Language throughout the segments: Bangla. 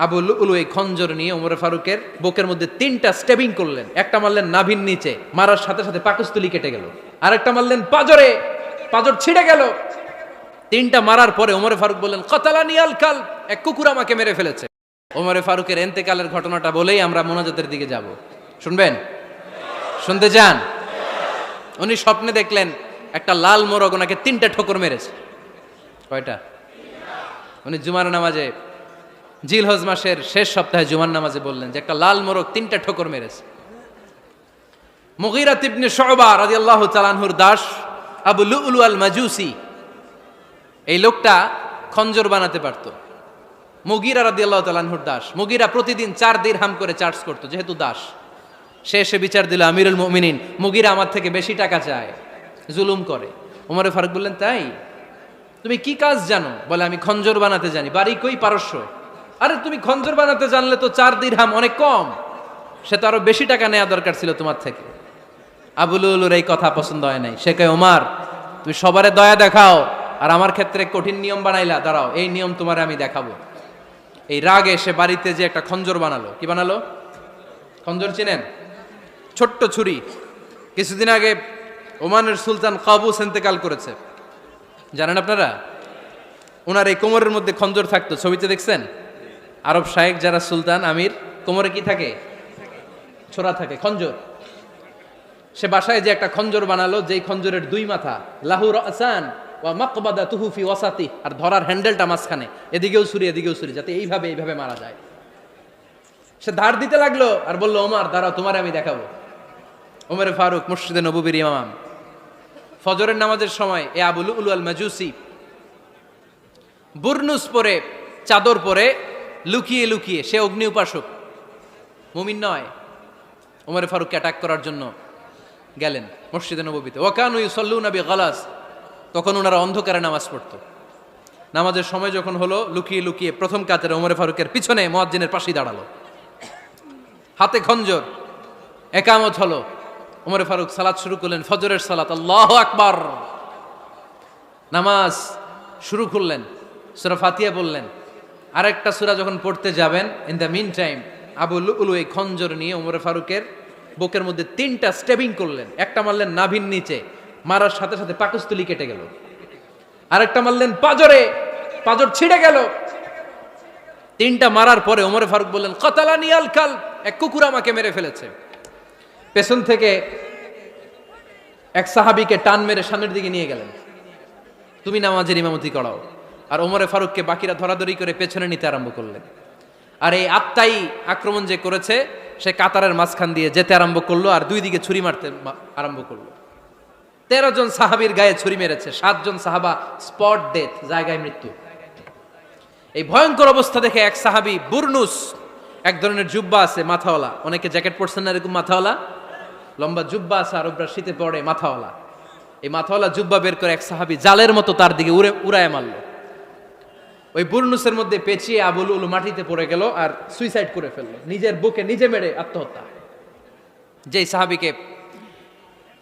আবু লুলু এই খঞ্জর নিয়ে ওমর ফারুকের বুকের মধ্যে 3টা স্টেবিং করলেন। একটা মারলেন নাভির নিচে, মারার সাথে সাথে পাকস্থলী কেটে গেল। আরেকটা মারলেন পাজরে, পাজর ছিঁড়ে গেল। 3টা মারার পরে ওমর ফারুক বললেন কতালানি আল কাল, এক কুকুর আমাকে মেরে ফেলেছে। ওমর ফারুকের ইন্তেকালের ঘটনাটা বলেই আমরা মোনাজাতের দিকে যাব। শুনবেন? শুনতে চান? উনি স্বপ্নে দেখলেন একটা লাল মোরগ ওনাকে 3টা ঠোকর মেরেছে। কয়টা? উনি জুমার নামাজে, জিলহজ মাসের শেষ সপ্তাহে জুমার নামাজে বললেন যে একটা লাল মোরগ 3টা ঠোকর মেরেছে। মুগীরা ইবনে শুবা রাদিয়াল্লাহু তাআলা আনহুর দাস আবু লুলু আল মাজুসি, এই লোকটা খঞ্জর বানাতে পারত। মুগীরা রাদিয়াল্লাহু তাআলা আনহুর দাস। মুগীরা প্রতিদিন 4 দিরহাম করে চার্জ করত, যেহেতু দাস। সে এসে বিচার দিল, আমিরুল মুমিনিন, মুগীরা আমার থেকে বেশি টাকা চায়, জুলুম করে। ওমর ফারুক বললেন তাই? তুমি কি কাজ জানো? বলে আমি খঞ্জর বানাতে জানি। বাড়ি কই? পারস্য। আরে তুমি খঞ্জর বানাতে জানলে তো 4 দিরহাম অনেক কম, সে তো আরো বেশি টাকা নেওয়া দরকার ছিল তোমার থেকে। আবু লুলুর এই কথা পছন্দ হয় নাই। সে কয় ওমর, তুমি সবারে দয়া দেখাও আর আমার ক্ষেত্রে কঠিন নিয়ম বানাইলা, দাঁড়াও এই নিয়ম তোমারে আমি দেখাবো। এই রাগে সে বাড়িতে যে একটা খঞ্জর বানালো। কি বানালো? খঞ্জর চিনেন? ছোট্ট ছুরি। কিছুদিন আগে ওমানের সুলতান কাবুস ইন্তেকাল করেছে, জানেন আপনারা? ওনার এই কোমরের মধ্যে খঞ্জর থাকতো, ছবিতে দেখছেন? আরব শায়েক যারা সুলতান আমির, কোমরে কি থাকে? ছোরা থাকে, খঞ্জর। সে বাসায় যে একটা খঞ্জর বানালো, যেই খঞ্জরের 2 মাথা, লাহু রাসান ওয়া মাকবাদাতুহু ফি ওয়াসাতি, আর ধরার হ্যান্ডেলটা মাঝখানে, এদিকেও ছুরি এদিকেও ছুরি, যাতে এইভাবে এইভাবে মারা যায়। সে ধার দিতে লাগলো আর বলল ওমর দাঁড়াও, তোমারে আমি দেখাবো। ওমর ফারুক মসজিদে নববীর ইমাম, ফজরের নামাজের সময় এ আবু লুলু আল মাজুসি বুরনুস পরে, চাদর পরে, লুকিয়ে লুকিয়ে, সে অগ্নি উপাসক, মুমিন নয়। ওমর ফারুককে অ্যাটাক করার জন্য গেলেন মসজিদে নববীতে। ওয়াকানু ইউসাল্লুনা বিগালাস, তখন ওনারা অন্ধকারে নামাজ পড়তো। নামাজের সময় যখন হলো, লুকিয়ে লুকিয়ে প্রথম কাতারে ওমর ফারুকের পিছনে মুয়াজ্জিনের পাশেই দাঁড়ালো, হাতে খঞ্জর। একামত হলো, ওমর ফারুক সালাত শুরু করলেন, ফজরের সালাত, আল্লাহু আকবার। নামাজ শুরু করলেন, সূরা ফাতিহা বললেন। আরেকটা সূরা যখন পড়তে যাবেন, in the meantime Abu Lulu এই খঞ্জর নিয়ে ওমর ফারুকের বুকের মধ্যে 3টা স্টেবিং করলেন। একটা মারলেন নাভির নিচে, মারার সাথে সাথে পাকস্থলী কেটে গেল। আরেকটা মারলেন পাজরে, পাজর ছিঁড়ে গেল। 3টা মারার পরে ওমর ফারুক বললেন কতালানি আল কাল, এক কুকুর আমাকে মেরে ফেলেছে। পেছন থেকে এক সাহাবীকে টান মেরে সামনের দিকে নিয়ে গেলেন, তুমি নামাজের ইমামতি করাও। আর ওমর ফারুককে বাকিরা ধরাধরি করে পেছনে নিতে আরম্ভ করলেন। আর এই আত্মাই আক্রমণ যে করেছে, সে কাতারের মাঝখান দিয়ে যেতে আরম্ভ করলো আর 2 দিকে ছুরি মারতে আরম্ভ করলো। 13 জন সাহাবীর গায়ে ছুরি মেরেছে, 7 জন সাহাবা স্পট ডেথ, জায়গায় মৃত্যু। এই ভয়ঙ্কর অবস্থা দেখে এক সাহাবী বুরনুস, এক ধরনের জুব্বা আছে মাথাওয়ালা, অনেকে জ্যাকেট পরছেন না এরকম মাথাওয়ালা, লম্বা জুব্বা আছে, আরবরা শীতে পরে মাথাওয়ালা। এই মাথাওয়ালা জুব্বা বের করে এক সাহাবী জালের মতো তার দিকে উড়ায় মারলো। ওই বুরনুসের মধ্যে পেঁচিয়ে আবু লুলু মাটিতে পড়ে গেল আর সুইসাইড করে ফেললো, নিজের বুকে নিজে মেরে আত্মহত্যা। যেই সাহাবীকে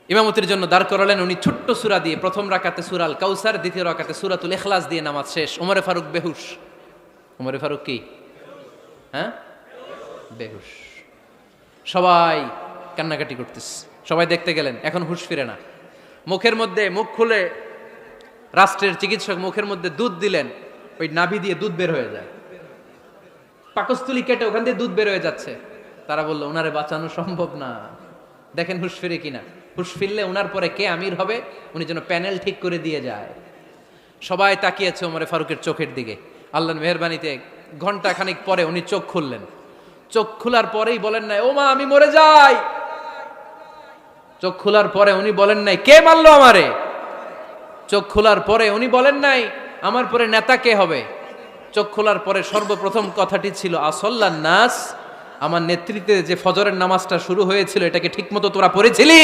ইমামতির জন্য দাঁড় করালেন, উনি ছোট্ট সূরা দিয়ে, প্রথম রাকাতে সূরা আল কাউসার, দ্বিতীয় রাকাতে সূরাতুল ইখলাস দিয়ে নামাজ শেষ। ওমর ফারুক বেহুশ। ওমর ফারুক কি? হ্যাঁ, বেহুশ। সবাই কান্নাকাটি করতেছে, সবাই দেখতে গেলেন, এখন হুঁশ ফিরে না। মুখের মধ্যে, মুখ খুলে রাষ্ট্রের চিকিৎসক মুখের মধ্যে দুধ দিলেন, ওই নাভি দিয়ে দুধ বের হয়ে যায়, পাকস্থলী কেটে ওখান দিয়ে দুধ বের হয়ে যাচ্ছে। তারা বললো ওনারে বাঁচানো সম্ভব না, দেখেন হুঁশ ফিরে কিনা। হুঁশ ফিরলে ওনার পরে কে আমির হবে, উনি যেন প্যানেল ঠিক করে দিয়ে যায়। সবাই তাকিয়েছে ওমর ফারুকের চোখের দিকে। আল্লাহর মেহেরবানিতে ঘন্টা খানিক পরে উনি চোখ খুললেন। চোখ খোলার পরেই বলেন নাই ও মা আমি মরে যাই। চোখ খোলার পরে উনি বলেন নাই কে মারলো আমারে। চোখ খোলার পরে উনি বলেন নাই আমার পরে নেতা কে হবে। চোখ খোলার পরে সর্বপ্রথম কথাটি ছিল আসল্লান নাস, আমার নেতৃত্বে যে ফজরের নামাজটা শুরু হয়েছিল এটাকে ঠিকমতো তোরা পড়েছিলি?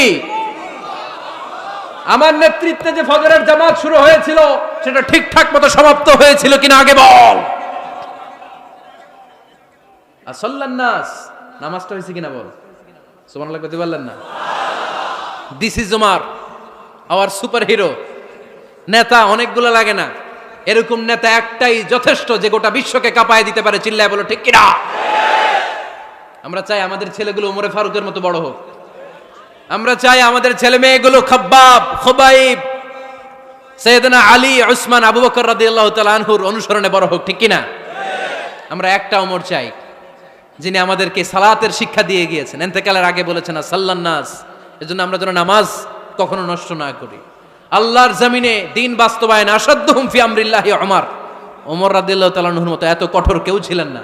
আমার নেতৃত্বে যে ফজরের জামাত শুরু হয়েছিল সেটা ঠিকঠাক মতো সমাপ্ত হয়েছিল কিনা আগে বল। আসল্লান নাস, নামাজটা হয়েছে কিনা বল। সুবহানাল্লাহ বলতে পারলেন না? This is Umar, hour super hero. নেতা অনেকগুলো লাগে না, এরকম নেতা একটাই যথেষ্ট, যে গোটা বিশ্বকে কাঁপায় দিতে পারে। চিল্লায় বলো ঠিক কিনা? আমরা চাই আমাদের ছেলেগুলো ওমরে ফারুকের মতো বড় হোক। আমরা চাই আমাদের ছেলে মেয়েগুলো খাব্বাব, খুবাইব, সাইয়েদনা আলী, উসমান, আবু বকর রাদিয়াল্লাহু তাআলা আনহুর অনুসরণে বড় হোক। ঠিক কিনা? আমরা একটা ওমর চাই যিনি আমাদেরকে সালাতের শিক্ষা দিয়ে গিয়েছেন, ইন্তেকালের আগে বলেছেন সাল্লান নাস। এজন্য আমরা যেন নামাজ কখনো নষ্ট না করি। আল্লাহর জমিনে দিন বাস্তবায়ন আসাদ্দুহুম ফি আমরিল্লাহি ওমর রাদিয়াল্লাহু তাআলা আনহুর মতো এত কঠোর কেউ ছিলেন না।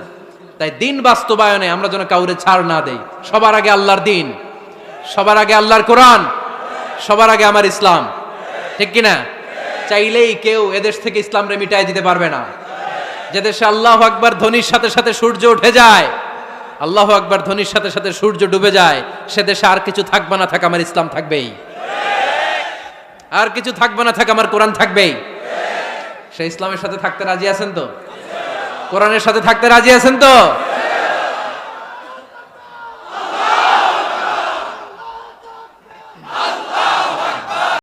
তাই দিন বাস্তবায়নে আমরা যেন কাউরে ছাড় না দেই। সবার আগে আল্লাহর দিন, সবার আগে আল্লাহর কোরআন, সবার আগে আমার ইসলাম। ঠিক কিনা? চাইলেই কেউ এদেশ থেকে ইসলামরে মিটাই দিতে পারবে না। যে দেশে আল্লাহু আকবার ধ্বনির সাথে সাথে সূর্য উঠে যায়, আল্লাহু আকবার ধ্বনির সাথে সাথে সূর্য ডুবে যায়, সে দেশে আর কিছু থাকবে না থাক আমার ইসলাম থাকবেই, আর কিছু থাকবে না থাক আমার কোরআন থাকবেই। সে ইসলামের সাথে থাকতে রাজি আছেন তো? কোরআনের সাথে থাকতে রাজি আছেন তো?